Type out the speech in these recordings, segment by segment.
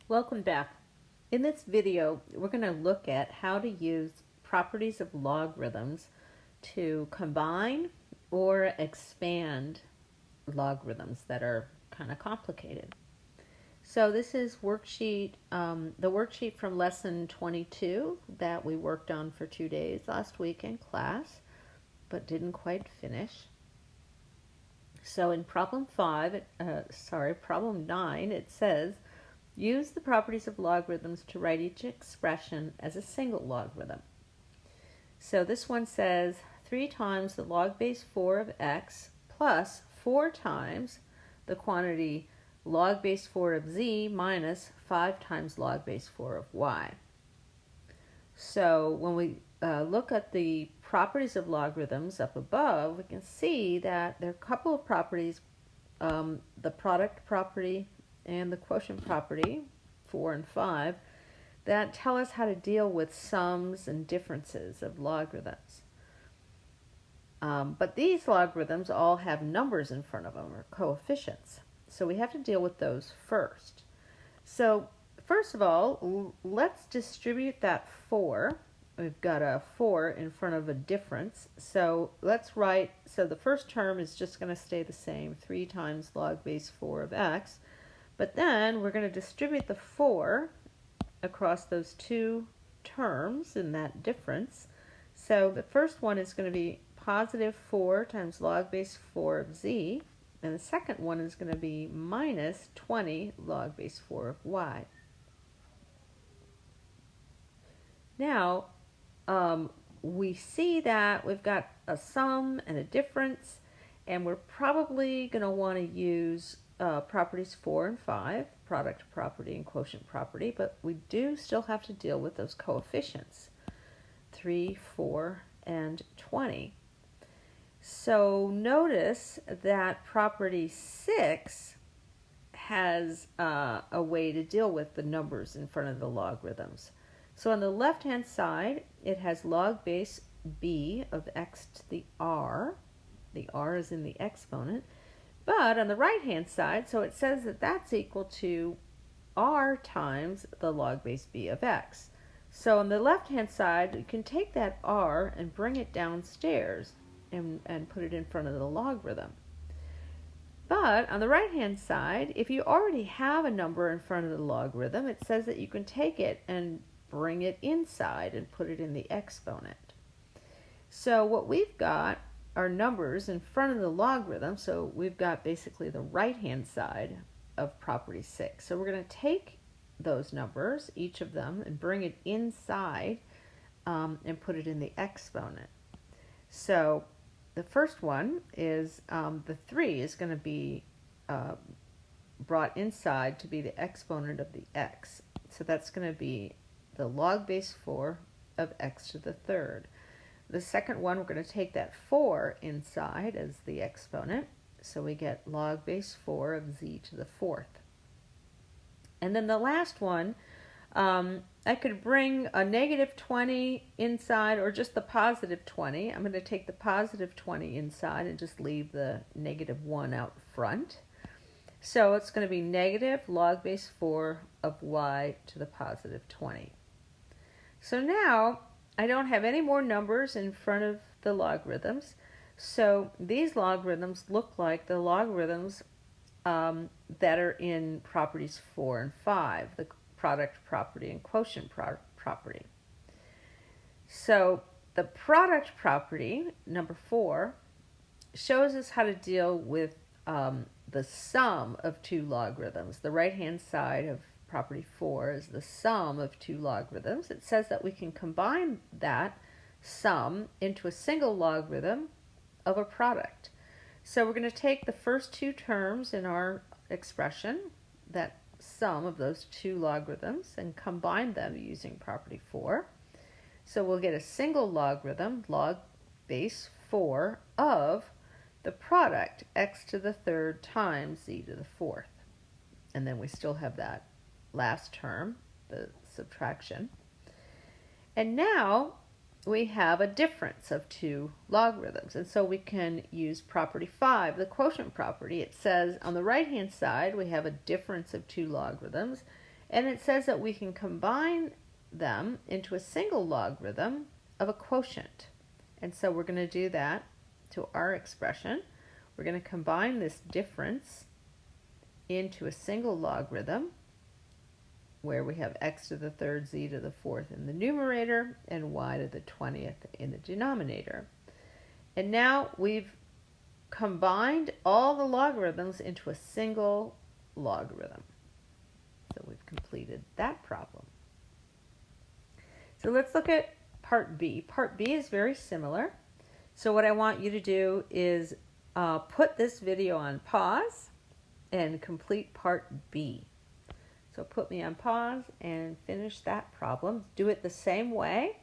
Welcome back. In this video, we're going to look at how to use properties of logarithms to combine or expand logarithms that are kind of complicated. So this is the worksheet from lesson 22 that we worked on for 2 days last week in class, but didn't quite finish. So in problem 9, it says, use the properties of logarithms to write each expression as a single logarithm. So this one says 3 times the log base 4 of x plus 4 times the quantity log base 4 of z minus 5 times log base 4 of y. So when we look at the properties of logarithms up above, we can see that there are a couple of properties, the product property and the quotient property, 4 and 5, that tell us how to deal with sums and differences of logarithms. But these logarithms all have numbers in front of them, or coefficients. So we have to deal with those first. So first of all, let's distribute that 4. We've got a 4 in front of a difference. So let's write, so the first term is just going to stay the same, 3 times log base 4 of x. But then we're going to distribute the 4 across those 2 terms in that difference. So the first one is going to be positive 4 times log base 4 of z, and the second one is going to be minus 20 log base 4 of y. Now, we see that we've got a sum and a difference, and we're probably going to want to use properties 4 and 5, product property and quotient property, but we do still have to deal with those coefficients, 3, 4, and 20. So notice that property 6 has a way to deal with the numbers in front of the logarithms. So on the left-hand side, it has log base b of x to the r. The r is in the exponent. But on the right-hand side, so it says that that's equal to r times the log base b of x. So on the left-hand side, you can take that r and bring it downstairs and put it in front of the logarithm. But on the right-hand side, if you already have a number in front of the logarithm, it says that you can take it and bring it inside and put it in the exponent. So what we've got are numbers in front of the logarithm, so we've got basically the right-hand side of property 6. So we're going to take those numbers, each of them, and bring it inside and put it in the exponent. So the first one is the 3 is going to be brought inside to be the exponent of the x. So that's going to be the log base 4 of x to the third. The second one, we're going to take that 4 inside as the exponent. So we get log base 4 of z to the fourth. And then the last one, I could bring a negative 20 inside or just the positive 20. I'm going to take the positive 20 inside and just leave the negative 1 out front. So it's going to be negative log base 4 of y to the positive 20. So now I don't have any more numbers in front of the logarithms. So these logarithms look like the logarithms that are in properties 4 and 5, the product property and quotient property. So the product property, number 4, shows us how to deal with the sum of 2 logarithms. The right-hand side of property 4 is the sum of 2 logarithms. It says that we can combine that sum into a single logarithm of a product. So we're going to take the first 2 terms in our expression, that sum of those 2 logarithms, and combine them using property 4. So we'll get a single logarithm, log base 4, of the product x to the third times z to the fourth. And then we still have that last term, the subtraction. And now we have a difference of 2 logarithms. And so we can use property 5, the quotient property. It says on the right-hand side we have a difference of 2 logarithms, And it says that we can combine them into a single logarithm of a quotient. And so we're going to do that to our expression. We're going to combine this difference into a single logarithm where we have x to the third, z to the fourth in the numerator, and y to the 20th in the denominator. And now we've combined all the logarithms into a single logarithm. So we've completed that problem. So let's look at part B. Part B is very similar. So what I want you to do is put this video on pause and complete part B. So put me on pause and finish that problem. Do it the same way.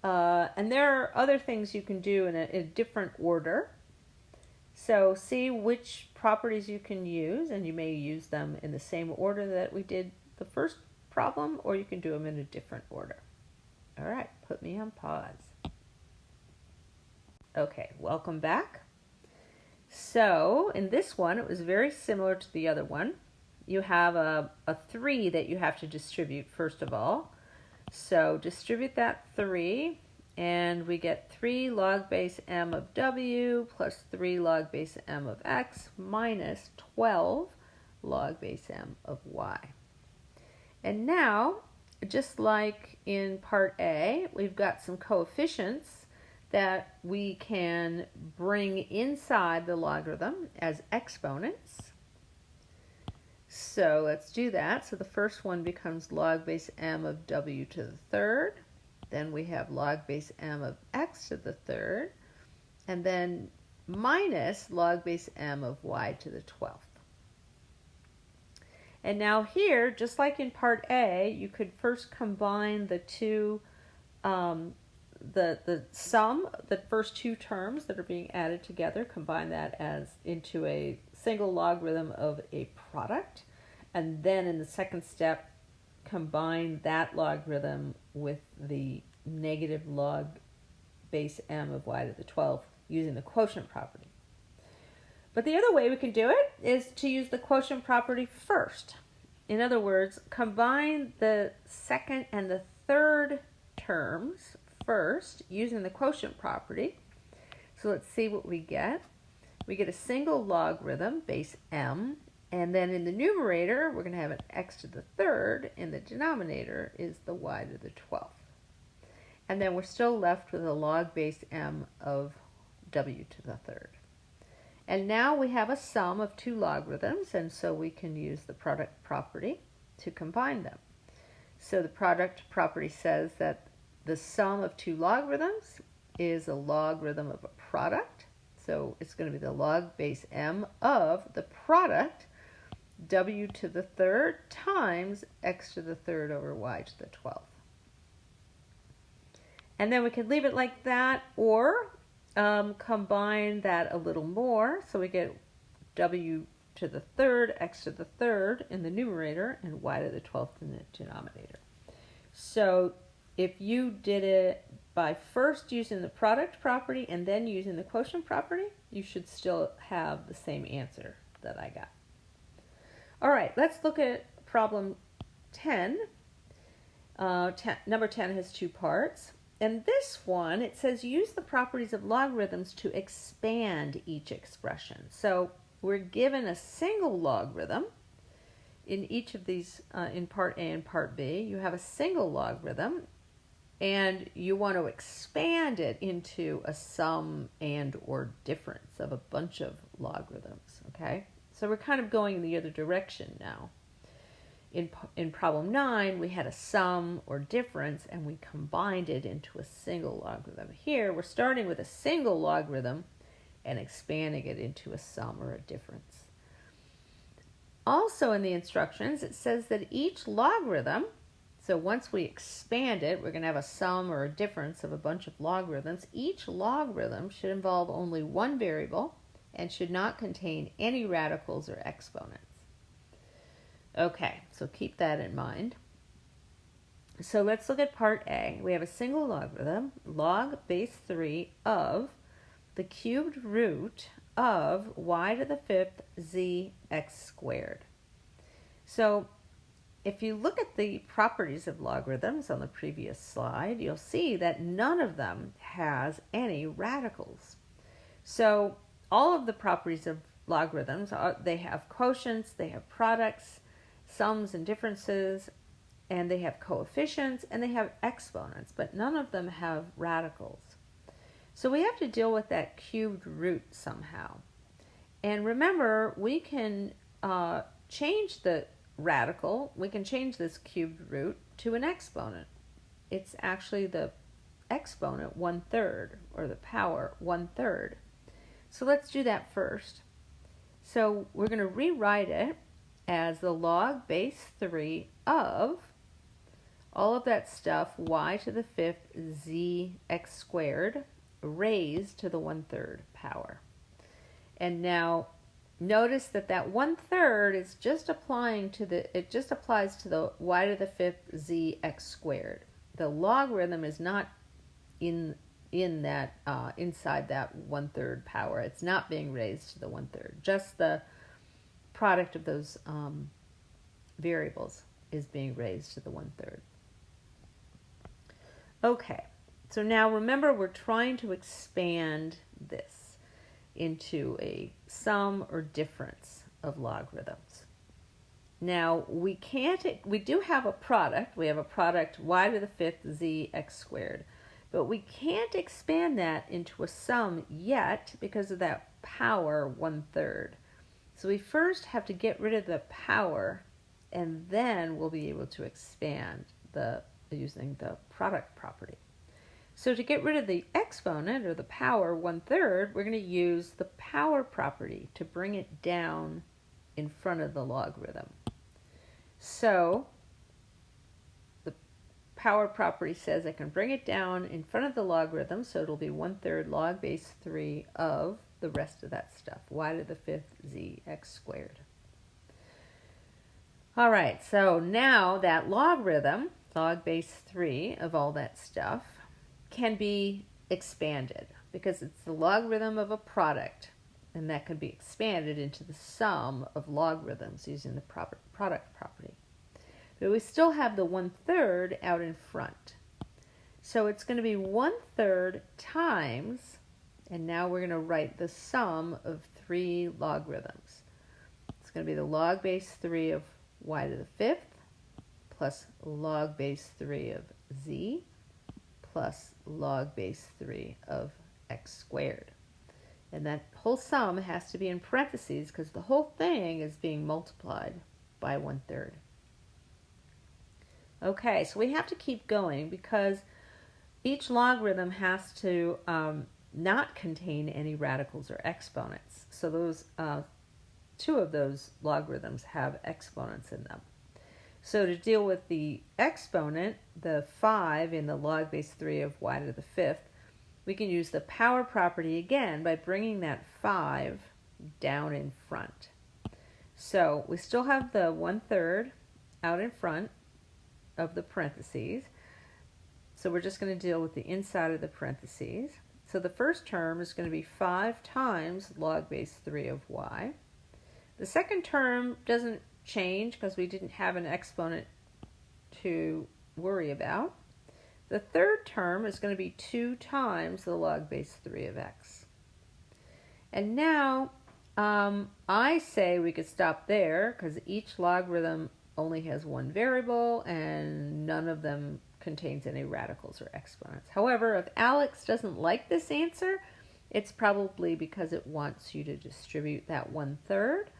And there are other things you can do in a different order. So see which properties you can use, and you may use them in the same order that we did the first problem, or you can do them in a different order. All right, put me on pause. Okay, welcome back. So in this one, it was very similar to the other one. You have a 3 that you have to distribute first of all. So distribute that 3, and we get 3 log base m of w plus 3 log base m of x minus 12 log base m of y. And now, just like in part A, we've got some coefficients that we can bring inside the logarithm as exponents. So let's do that. So the first one becomes log base m of w to the third. Then we have log base m of x to the third. And then minus log base m of y to the 12th. And now here, just like in part A, you could first combine the two, the sum, the first two terms that are being added together, combine that as into a single logarithm of a product. And then in the second step, combine that logarithm with the negative log base m of y to the 12th using the quotient property. But the other way we can do it is to use the quotient property first. In other words, combine the second and the third terms first using the quotient property. So let's see what we get. We get a single logarithm, base m, and then in the numerator, we're going to have an x to the third, and the denominator is the y to the 12th. And then we're still left with a log base m of w to the third. And now we have a sum of two logarithms, and so we can use the product property to combine them. So the product property says that the sum of two logarithms is a logarithm of a product. So it's going to be the log base m of the product w to the third times x to the third over y to the 12th. And then we can leave it like that, or combine that a little more. So we get w to the third, x to the third in the numerator, and y to the 12th in the denominator. So if you did it by first using the product property and then using the quotient property, you should still have the same answer that I got. All right, let's look at problem 10. Number 10 has two parts. And this one, it says use the properties of logarithms to expand each expression. So we're given a single logarithm in each of these, in part A and part B. You have a single logarithm, and you want to expand it into a sum and or difference of a bunch of logarithms, okay? So we're kind of going in the other direction now. In problem 9, we had a sum or difference, and we combined it into a single logarithm. Here, we're starting with a single logarithm and expanding it into a sum or a difference. Also in the instructions, it says that each logarithm, so once we expand it, we're going to have a sum or a difference of a bunch of logarithms. Each logarithm should involve only one variable and should not contain any radicals or exponents. Okay, so keep that in mind. So let's look at part A. We have a single logarithm, log base 3 of the cubed root of y to the 5th z x squared. So if you look at the properties of logarithms on the previous slide, you'll see that none of them has any radicals. So all of the properties of logarithms, they have quotients, they have products, sums and differences, and they have coefficients, and they have exponents, but none of them have radicals. So we have to deal with that cubed root somehow. And remember, we can change the radical, we can change this cubed root to an exponent. It's actually the exponent 1/3, or the power 1/3. So let's do that first. So we're going to rewrite it as the log base 3 of all of that stuff, y to the 5th z x squared raised to the 1/3 power. And now notice that that 1/3 is just applying to it just applies to the y to the 5th z x squared. The logarithm is not in that inside that 1/3 power. It's not being raised to the 1/3. Just the product of those variables is being raised to the 1/3. Okay, so now remember, we're trying to expand this into a sum or difference of logarithms. Now we do have a product. We have a product y to the 5th z x squared, but we can't expand that into a sum yet because of that power 1/3. So we first have to get rid of the power, and then we'll be able to expand using the product property. So to get rid of the exponent, or the power 1/3, we're going to use the power property to bring it down in front of the logarithm. So the power property says I can bring it down in front of the logarithm, so it'll be 1/3 log base 3 of the rest of that stuff, y to the 5th z x squared. All right, so now that logarithm, log base 3 of all that stuff, can be expanded because it's the logarithm of a product, and that can be expanded into the sum of logarithms using the product property. But we still have the 1/3 out in front. So it's going to be 1/3 times, and now we're going to write the sum of 3 logarithms. It's going to be the log base 3 of y to the 5th plus log base 3 of z plus log base 3 of x squared. And that whole sum has to be in parentheses because the whole thing is being multiplied by 1/3. Okay, so we have to keep going because each logarithm has to not contain any radicals or exponents. So those 2 of those logarithms have exponents in them. So to deal with the exponent, the 5 in the log base 3 of y to the 5th, we can use the power property again by bringing that 5 down in front. So we still have the 1/3 out in front of the parentheses. So we're just going to deal with the inside of the parentheses. So the first term is going to be 5 times log base 3 of y. The second term doesn't change because we didn't have an exponent to worry about. The third term is going to be 2 times the log base 3 of x. And now I say we could stop there because each logarithm only has one variable and none of them contains any radicals or exponents. However, if Alex doesn't like this answer, it's probably because it wants you to distribute that 1/3.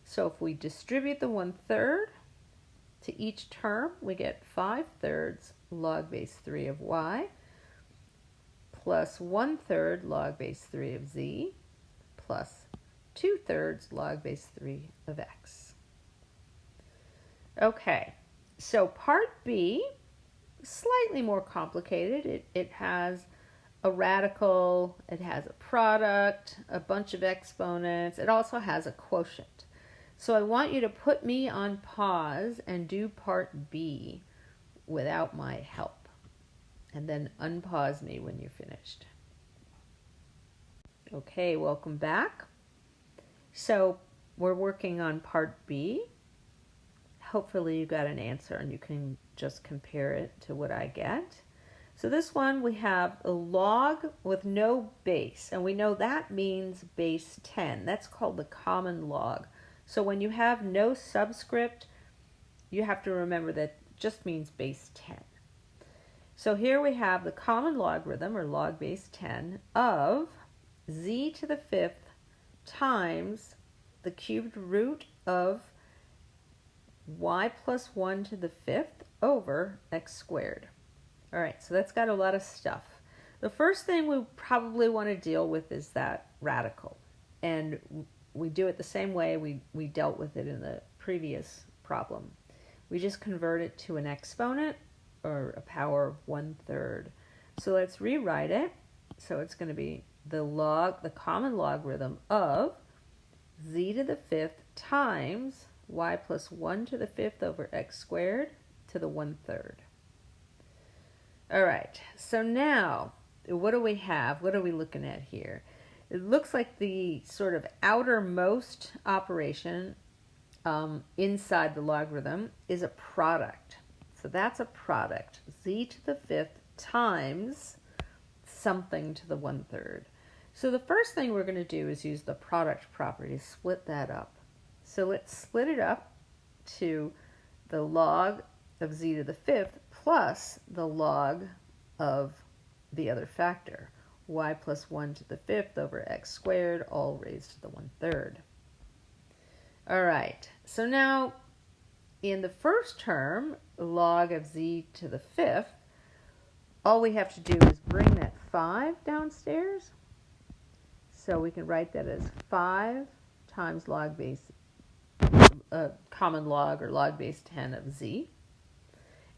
So if we distribute the 1/3 to each term, we get 5/3 log base 3 of y plus 1/3 log base 3 of z plus 2/3 log base 3 of x. Okay, so part B, slightly more complicated. It has a radical, it has a product, a bunch of exponents. It also has a quotient. So I want you to put me on pause and do part B without my help. And then unpause me when you're finished. Okay, welcome back. So we're working on part B. hopefully you got an answer and you can just compare it to what I get. So this one we have a log with no base, and we know that means base 10. That's called the common log. So when you have no subscript, you have to remember that just means base 10. So here we have the common logarithm, or log base 10, of z to the fifth times the cubed root of y plus 1 to the fifth over x squared. All right, so that's got a lot of stuff. The first thing we probably want to deal with is that radical. And we do it the same way we dealt with it in the previous problem. We just convert it to an exponent, or a power of 1/3. So let's rewrite it. So it's going to be the common logarithm of z to the fifth times y plus 1 to the fifth over x squared to the 1/3. All right, so now what do we have? What are we looking at here? It looks like the sort of outermost operation inside the logarithm is a product. So that's a product, z to the fifth times something to the 1/3. So the first thing we're going to do is use the product property to split that up. So let's split it up to the log of z to the fifth plus the log of the other factor, y plus 1 to the fifth over x squared, all raised to the 1/3. All right, so now in the first term, log of z to the fifth, all we have to do is bring that 5 downstairs. So we can write that as 5 times log base, common log, or log base 10 of z.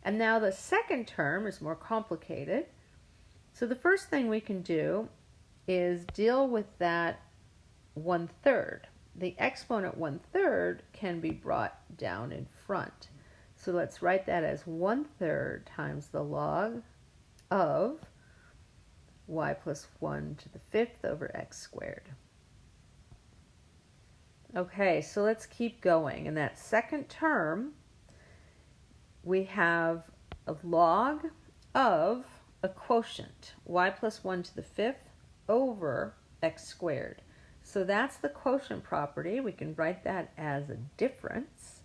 And now the second term is more complicated. So the first thing we can do is deal with that 1/3. The exponent 1/3 can be brought down in front. So let's write that as 1/3 times the log of y plus 1 to the fifth over x squared. Okay, so let's keep going. In that second term, we have a log of a quotient, y plus 1 to the fifth over x squared. So that's the quotient property. We can write that as a difference.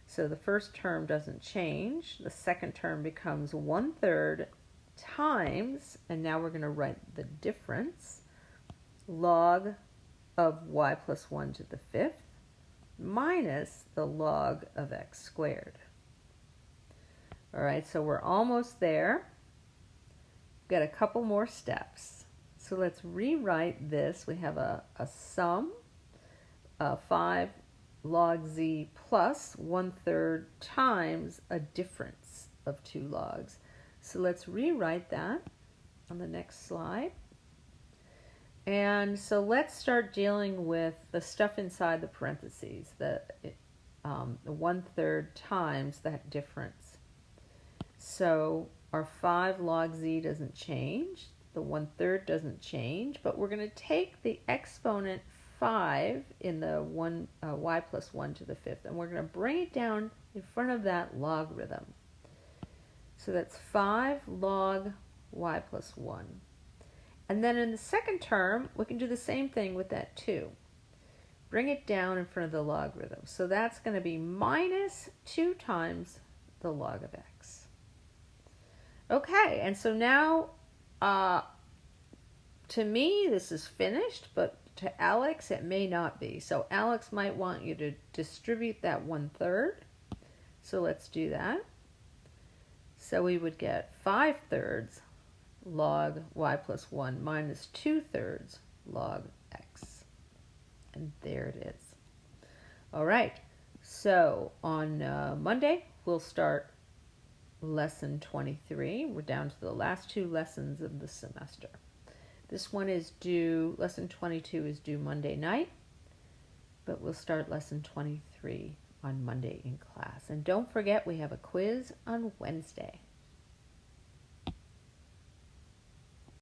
So the first term doesn't change. The second term becomes 1/3 times, and now we're going to write the difference, log of y plus 1 to the fifth minus the log of x squared. All right, so we're almost there. We've got a couple more steps. So let's rewrite this. We have a sum, 5 log z plus 1/3 times a difference of 2 logs. So let's rewrite that on the next slide. And so let's start dealing with the stuff inside the parentheses, the 1/3 times that difference. So our 5 log z doesn't change, the 1/3 doesn't change, but we're going to take the exponent 5 in the y plus 1 to the fifth, and we're going to bring it down in front of that logarithm. So that's 5 log y plus 1. And then in the second term, we can do the same thing with that 2. Bring it down in front of the logarithm. So that's going to be minus 2 times the log of x. Okay, and so now, to me, this is finished, but to Alex, it may not be. So Alex might want you to distribute that 1/3. So let's do that. So we would get 5/3 log y plus 1 minus 2/3 log x. And there it is. All right, so on Monday, we'll start lesson 23. We're down to the last 2 lessons of the semester. This one is due, lesson 22 is due Monday night, but we'll start lesson 23 on Monday in class. And don't forget, we have a quiz on Wednesday.